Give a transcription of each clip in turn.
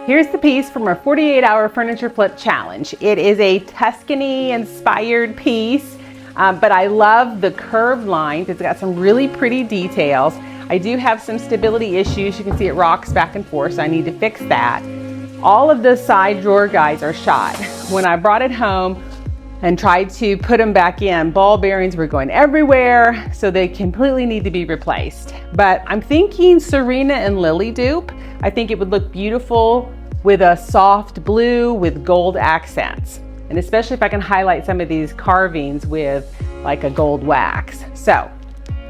Here's the piece from our 48-hour furniture flip challenge. It is a Tuscany inspired piece, but I love the curved lines. It's got some really pretty details. I do have some stability issues. You can see it rocks back and forth, so I need to fix that. All of the side drawer guides are shot. When I brought it home and tried to put them back in, ball bearings were going everywhere, so they completely need to be replaced. But I'm thinking Serena and Lily dupe. I think it would look beautiful with a soft blue with gold accents. And especially if I can highlight some of these carvings with like a gold wax. So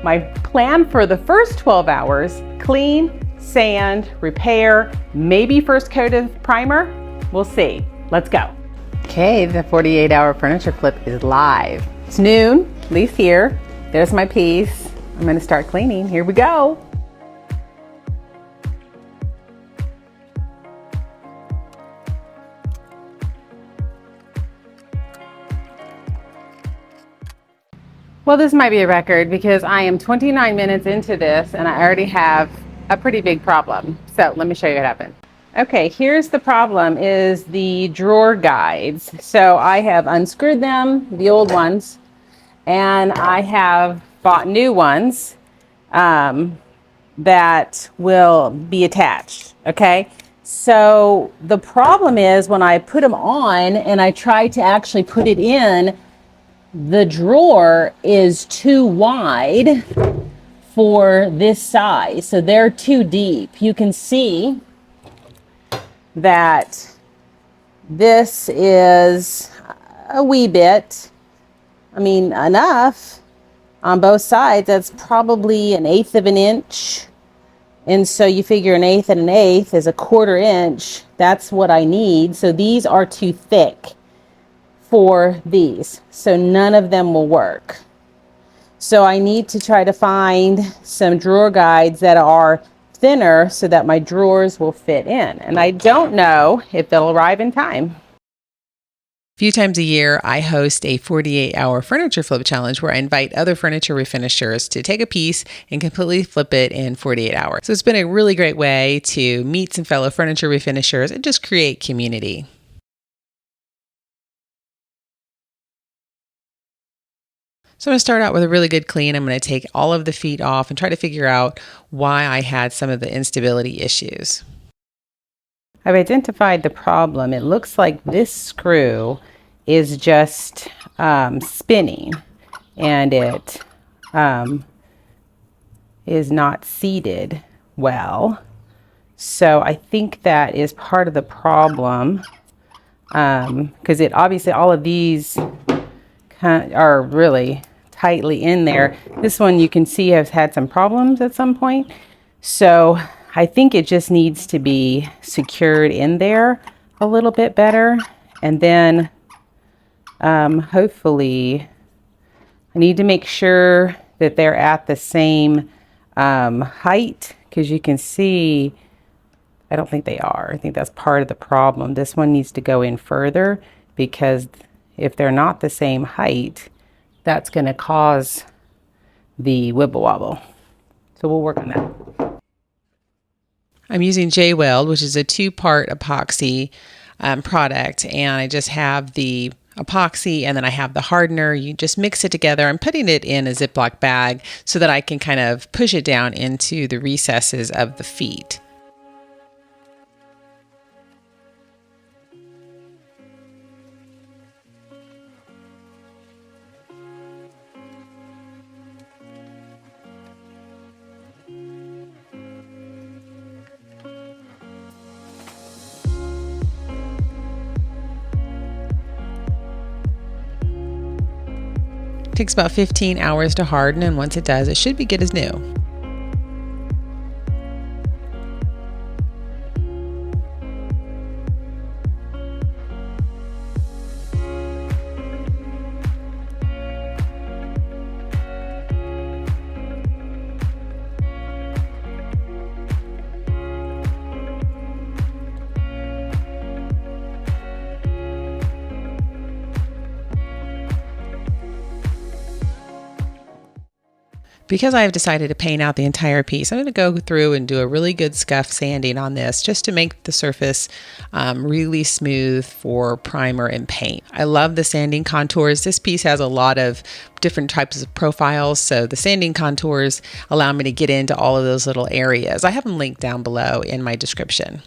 my plan for the first 12 hours, clean, sand, repair, maybe first coat of primer. We'll see. Let's go. Okay, the 48-hour furniture flip is live. It's noon, at least here. There's my piece. I'm gonna start cleaning. Here we go. Well, this might be a record because I am 29 minutes into this and I already have a pretty big problem. So let me show you what happened. Okay, here's the problem is the drawer guides. So I have unscrewed them, the old ones, and I have bought new ones that will be attached, okay? So the problem is when I put them on and I try to actually put it in, the drawer is too wide for this size. So they're too deep. You can see that this is a wee bit, I mean, enough on both sides. That's probably 1/8 of an inch. And so you figure 1/8 and 1/8 is 1/4 inch. That's what I need. So these are too thick for these. So none of them will work. So I need to try to find some drawer guides that are thinner so that my drawers will fit in. And I don't know if they'll arrive in time. A few times a year, I host a 48-hour furniture flip challenge where I invite other furniture refinishers to take a piece and completely flip it in 48 hours. So it's been a really great way to meet some fellow furniture refinishers and just create community. So I'm going to start out with a really good clean. I'm going to take all of the feet off and try to figure out why I had some of the instability issues. I've identified the problem. It looks like this screw is just spinning and it is not seated well. So I think that is part of the problem because it obviously all of these are really tightly in there. This one you can see has had some problems at some point. So I think it just needs to be secured in there a little bit better. And then hopefully I need to make sure that they're at the same height because you can see, I don't think they are. I think that's part of the problem. This one needs to go in further because if they're not the same height, that's going to cause the wibble wobble. So we'll work on that. I'm using J-Weld, which is a 2-part epoxy product, and I just have the epoxy and then I have the hardener. You just mix it together. I'm putting it in a Ziploc bag so that I can kind of push it down into the recesses of the feet. It takes about 15 hours to harden, and once it does, it should be good as new. Because I have decided to paint out the entire piece, I'm going to go through and do a really good scuff sanding on this just to make the surface really smooth for primer and paint. I love the sanding contours. This piece has a lot of different types of profiles, so the sanding contours allow me to get into all of those little areas. I have them linked down below in my description.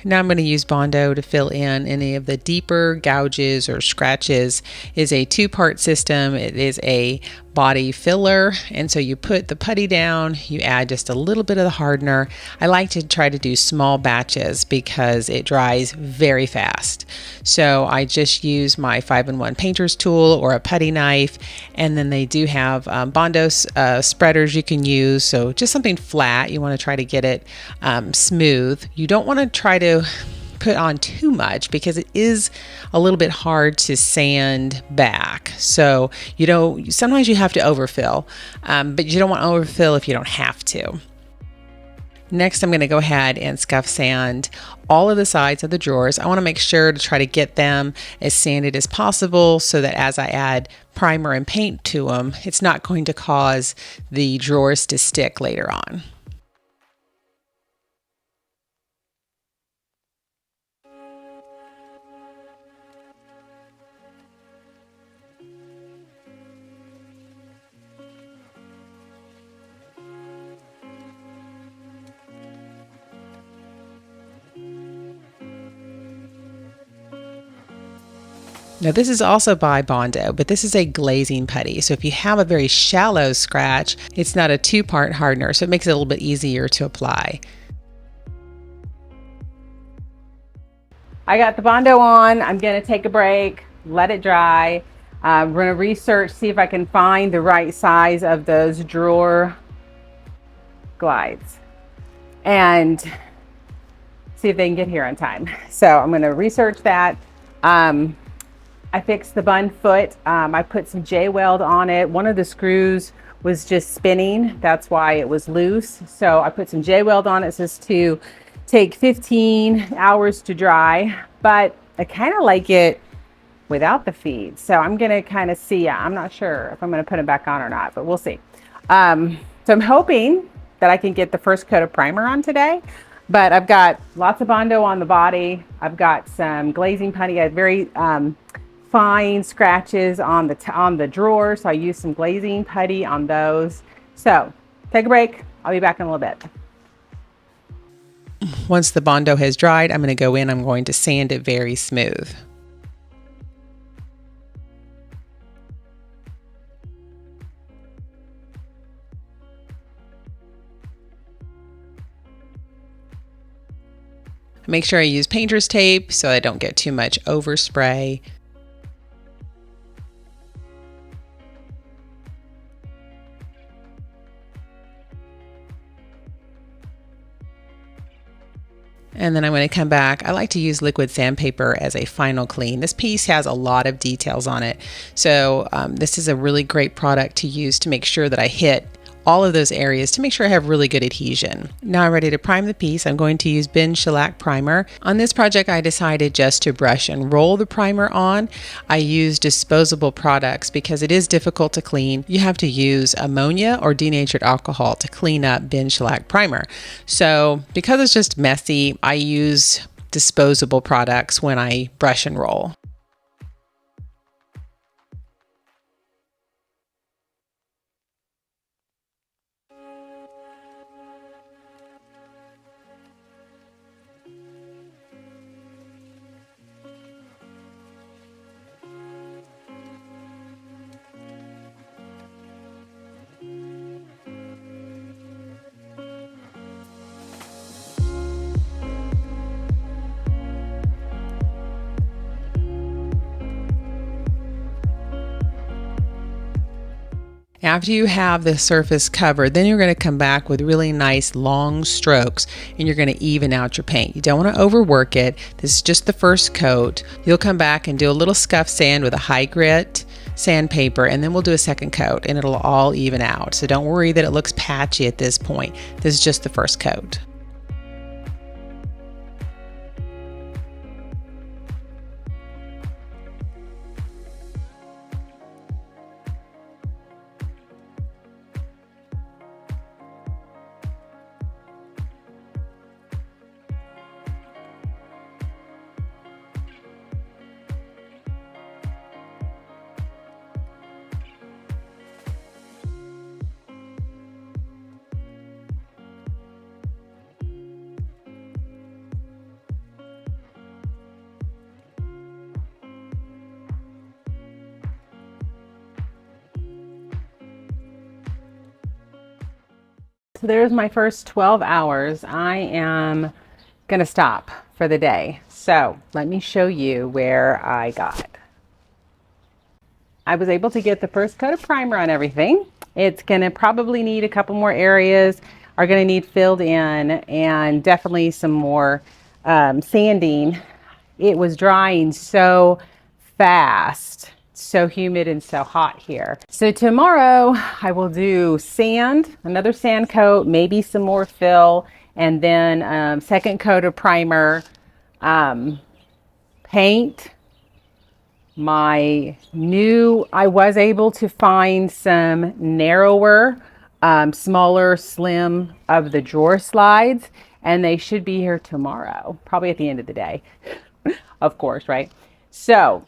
Now I'm going to use Bondo to fill in any of the deeper gouges or scratches. It's a two-part system. It is a body filler, and so you put the putty down, you add just a little bit of the hardener. I like to try to do small batches because it dries very fast. So I just use my 5-in-1 painter's tool or a putty knife, and then they do have Bondo spreaders you can use. So just something flat. You want to try to get it smooth. You don't want to try to put on too much because it is a little bit hard to sand back. So, sometimes you have to overfill, but you don't want to overfill if you don't have to. Next, I'm going to go ahead and scuff sand all of the sides of the drawers. I want to make sure to try to get them as sanded as possible so that as I add primer and paint to them, it's not going to cause the drawers to stick later on. Now this is also by Bondo, but this is a glazing putty. So if you have a very shallow scratch, it's not a two-part hardener, so it makes it a little bit easier to apply. I got the Bondo on. I'm going to take a break, let it dry. We're going to research, see if I can find the right size of those drawer glides and see if they can get here on time. So I'm going to research that. I fixed the bun foot. I put some J-weld on it. One of the screws was just spinning. That's why it was loose. So I put some J-weld on it. It says to take 15 hours to dry, but I kind of like it without the feed. So I'm going to kind of see. I'm not sure if I'm going to put it back on or not, but we'll see. So I'm hoping that I can get the first coat of primer on today. But I've got lots of Bondo on the body. I've got some glazing putty. I have very fine scratches on the drawer, so I use some glazing putty on those. So take a break. I'll be back in a little bit. Once the Bondo has dried, I'm going to go in. I'm going to sand it very smooth. Make sure I use painter's tape so I don't get too much overspray. And then I'm going to come back. I like to use liquid sandpaper as a final clean. This piece has a lot of details on it. So this is a really great product to use to make sure that I hit all of those areas to make sure I have really good adhesion. Now I'm ready to prime the piece. I'm going to use Ben Shellac Primer. On this project, I decided just to brush and roll the primer on. I use disposable products because it is difficult to clean. You have to use ammonia or denatured alcohol to clean up Ben Shellac Primer. So because it's just messy, I use disposable products when I brush and roll. after you have the surface covered, then you're going to come back with really nice long strokes and you're going to even out your paint. You don't want to overwork it. This is just the first coat. You'll come back and do a little scuff sand with a high grit sandpaper, and then we'll do a second coat and it'll all even out. So don't worry that it looks patchy at this point. This is just the first coat. So there's my first 12 hours. I am going to stop for the day. So let me show you where I got. I was able to get the first coat of primer on everything. It's going to probably need a couple more areas, are going to need filled in, and definitely some more sanding. It was drying so fast. So humid and so hot here. So tomorrow I will do sand, another sand coat, maybe some more fill, and then second coat of primer, paint. I was able to find some narrower, smaller, slim of the drawer slides, and they should be here tomorrow, probably at the end of the day, of course, right? So,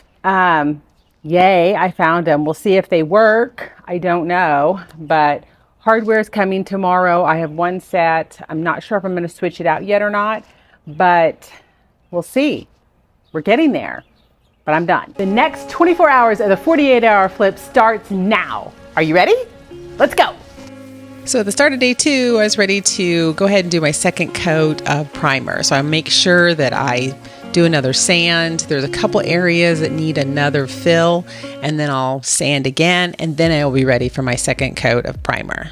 yay, I found them. We'll see if they work. I don't know, but hardware is coming tomorrow. I have one set. I'm not sure if I'm going to switch it out yet or not, but we'll see. We're getting there, but I'm done. The next 24 hours of the 48-hour flip starts now. Are you ready? Let's go. So at the start of day 2, I was ready to go ahead and do my second coat of primer. So I make sure that I do another sand. There's a couple areas that need another fill, and then I'll sand again, and then I will be ready for my second coat of primer.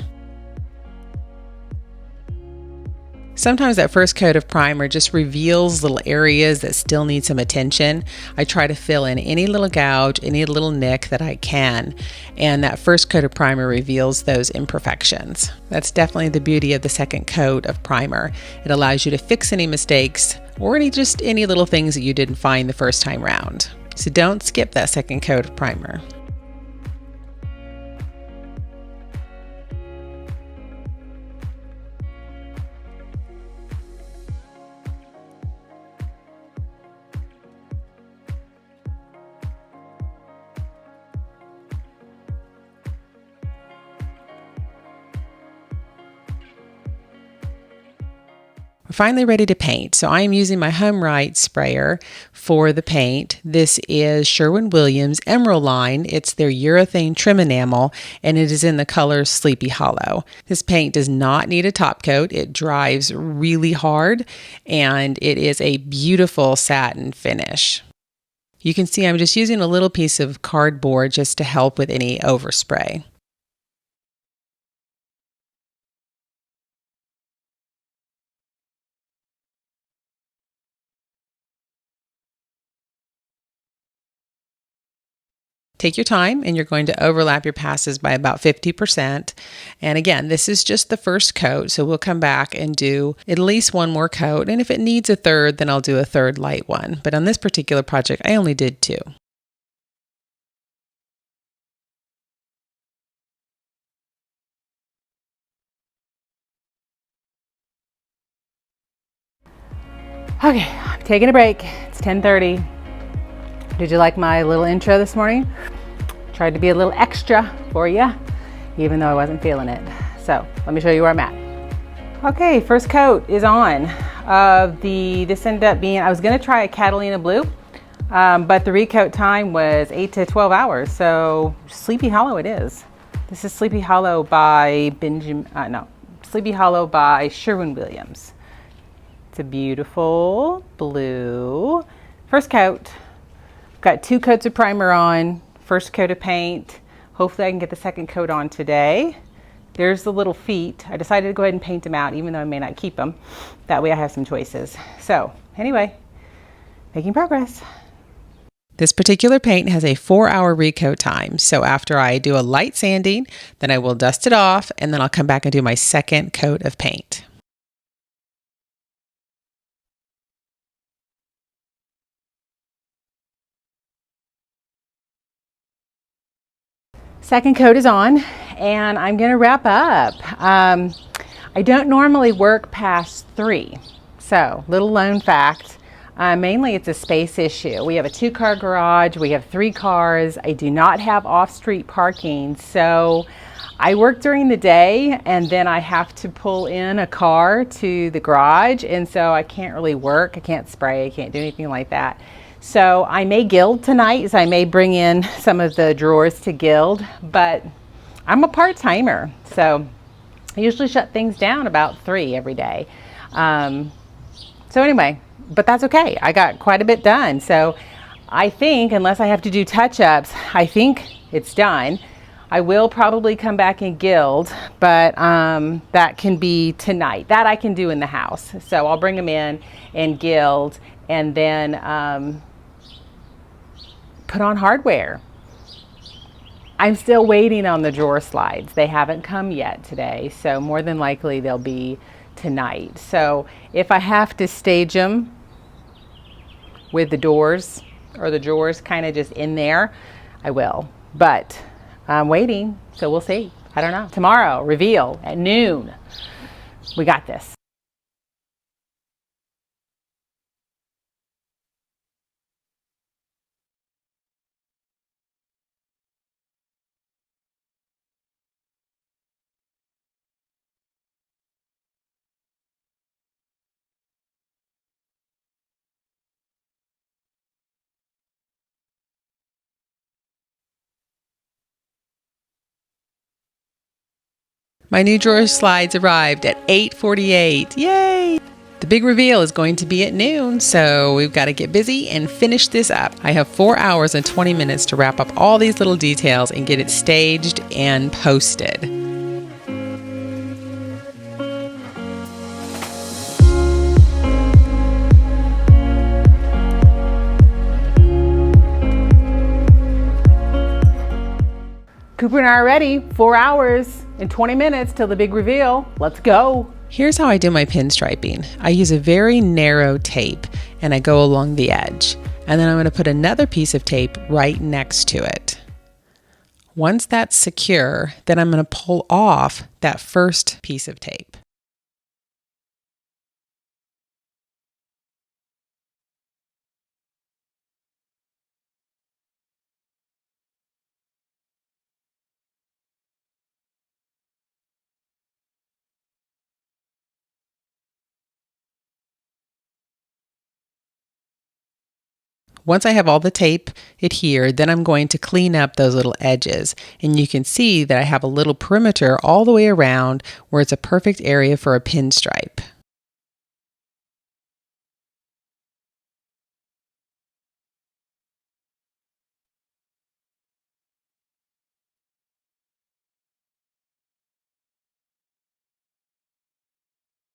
Sometimes that first coat of primer just reveals little areas that still need some attention. I try to fill in any little gouge, any little nick that I can, and that first coat of primer reveals those imperfections. That's definitely the beauty of the second coat of primer. It allows you to fix any mistakes or any little things that you didn't find the first time round. So don't skip that second coat of primer. We're finally ready to paint. So I am using my Home Right sprayer for the paint. This is Sherwin Williams Emerald Line. It's their urethane trim enamel, and it is in the color Sleepy Hollow. This paint does not need a top coat. It dries really hard, and it is a beautiful satin finish. You can see I'm just using a little piece of cardboard just to help with any overspray. Take your time, and you're going to overlap your passes by about 50%. And again, this is just the first coat, so we'll come back and do at least one more coat. And if it needs a third, then I'll do a third light one. But on this particular project, I only did 2. Okay, I'm taking a break. It's 10:30. Did you like my little intro this morning? Tried to be a little extra for you, even though I wasn't feeling it. So let me show you where I'm at. Okay, first coat is on. This ended up being, I was gonna try a Catalina blue, but the recoat time was 8 to 12 hours. So Sleepy Hollow it is. This is Sleepy Hollow by Sleepy Hollow by Sherwin Williams. It's a beautiful blue. First coat. Got 2 coats of primer on, first coat of paint. Hopefully I can get the second coat on today. There's the little feet. I decided to go ahead and paint them out, even though I may not keep them. That way I have some choices. So anyway, making progress. This particular paint has a 4-hour recoat time. So after I do a light sanding, then I will dust it off, and then I'll come back and do my second coat of paint. Second coat is on, and I'm gonna wrap up. I don't normally work past 3, so little lone fact. Mainly it's a space issue. We have a 2-car garage, we have 3 cars. I do not have off-street parking, so I work during the day and then I have to pull in a car to the garage, and so I can't really work. I can't spray, I can't do anything like that. So I may gild tonight, so I may bring in some of the drawers to gild, but I'm a part-timer, so I usually shut things down about 3 every day. So anyway, but that's okay. I got quite a bit done. So I think, unless I have to do touch-ups, I think it's done. I will probably come back and gild, but that can be tonight. That I can do in the house. So I'll bring them in and gild, and then put on hardware. I'm still waiting on the drawer slides. They haven't come yet today, so more than likely they'll be tonight. So if I have to stage them with the doors or the drawers kind of just in there, I will. But I'm waiting, so we'll see. I don't know. Tomorrow, reveal at noon. We got this. My new drawer slides arrived at 8:48. Yay! The big reveal is going to be at noon, so we've got to get busy and finish this up. I have 4 hours and 20 minutes to wrap up all these little details and get it staged and posted. Cooper and I are ready. 4 hours and 20 minutes till the big reveal. Let's go. Here's how I do my pinstriping. I use a very narrow tape and I go along the edge. And then I'm going to put another piece of tape right next to it. Once that's secure, then I'm going to pull off that first piece of tape. Once I have all the tape adhered, then I'm going to clean up those little edges. And you can see that I have a little perimeter all the way around where it's a perfect area for a pinstripe.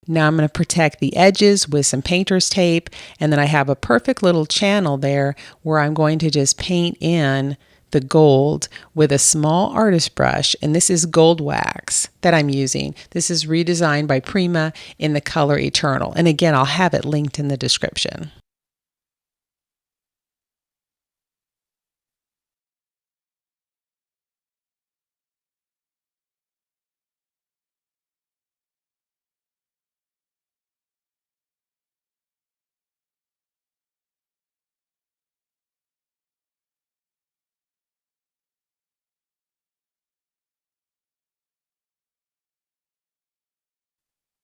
Now I'm going to protect the edges with some painter's tape, and then I have a perfect little channel there where I'm going to just paint in the gold with a small artist brush, and this is gold wax that I'm using. This is redesigned by Prima in the color Eternal, and again I'll have it linked in the description.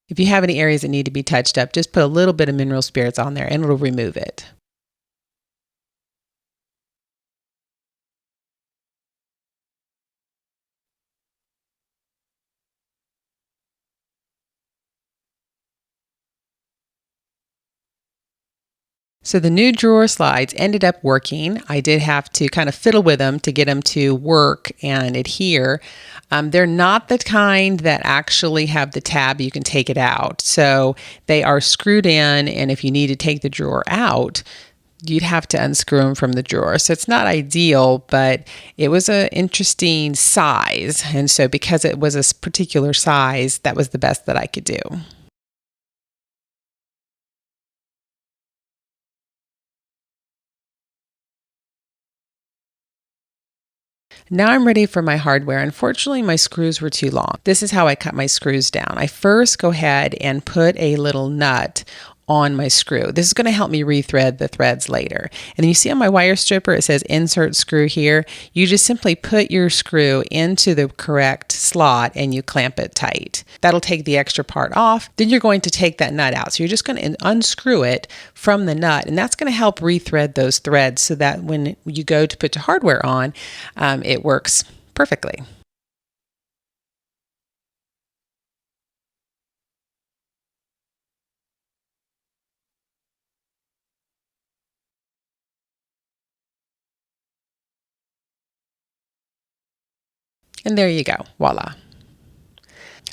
If you have any areas that need to be touched up, just put a little bit of mineral spirits on there and it'll remove it. So the new drawer slides ended up working. I did have to kind of fiddle with them to get them to work and adhere. They're not the kind that actually have the tab you can take it out. So they are screwed in, and if you need to take the drawer out, you'd have to unscrew them from the drawer. So it's not ideal, but it was an interesting size. And so because it was a particular size, that was the best that I could do. Now I'm ready for my hardware. Unfortunately, my screws were too long. This is how I cut my screws down. I first go ahead and put a little nut on my screw. This is going to help me rethread the threads later. And then you see on my wire stripper, it says insert screw here. You just simply put your screw into the correct slot and you clamp it tight. That'll take the extra part off. Then you're going to take that nut out. So you're just going to unscrew it from the nut, and that's going to help rethread those threads so that when you go to put your hardware on, it works perfectly. And there you go, voila.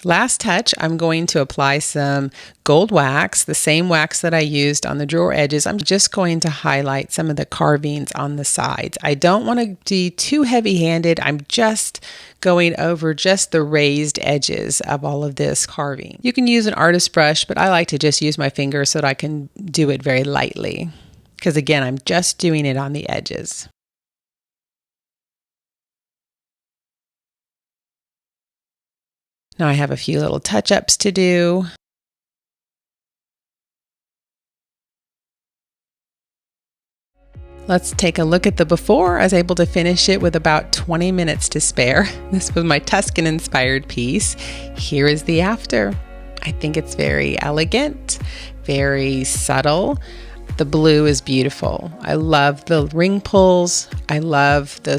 Last touch, I'm going to apply some gold wax, the same wax that I used on the drawer edges. I'm just going to highlight some of the carvings on the sides. I don't want to be too heavy-handed. I'm just going over just the raised edges of all of this carving. You can use an artist brush, but I like to just use my finger so that I can do it very lightly. Because again, I'm just doing it on the edges. Now I have a few little touch-ups to do. Let's take a look at the before. I was able to finish it with about 20 minutes to spare. This was my Tuscan inspired piece. Here is the after. I think it's very elegant, very subtle. The blue is beautiful. I love the ring pulls. I love the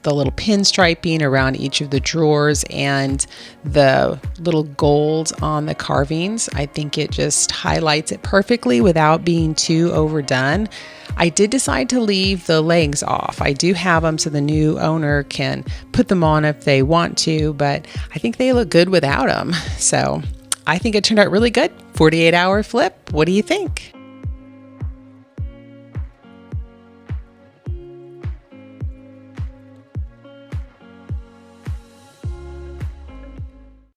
little pinstriping around each of the drawers and the little gold on the carvings. I think it just highlights it perfectly without being too overdone. I did decide to leave the legs off. I do have them so the new owner can put them on if they want to, but I think they look good without them. So I think it turned out really good. 48-hour flip. What do you think?